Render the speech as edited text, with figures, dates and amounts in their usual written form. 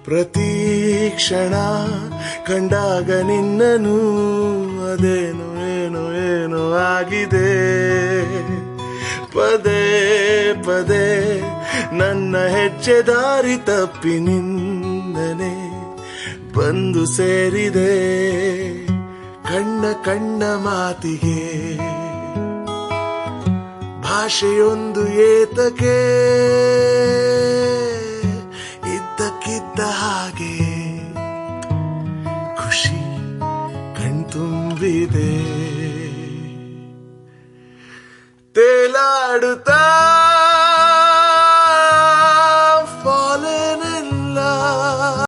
ಪ್ರತಿ ಕ್ಷಣ ಕಂಡಾಗ ನಿನ್ನನು ಅದೇನು ಏನು ಏನು ಆಗಿದೆ. ಪದೇ ಪದೇ ನನ್ನ ಹೆಜ್ಜೆ ದಾರಿ ತಪ್ಪಿ ನಿಂದನೆ ಬಂದು ಸೇರಿದೆ ಕಣ್ಣ ಕಣ್ಣ ಮಾತಿಗೆ. ಭಾಷೆಯೊಂದು ಏತಕ್ಕೆ ಇದ್ದಕ್ಕಿದ್ದ ಹಾಗೆ ಖುಷಿ ಕಣ್ತುಂಬಿದೆ. ತೇಲಾಡುತ್ತಾ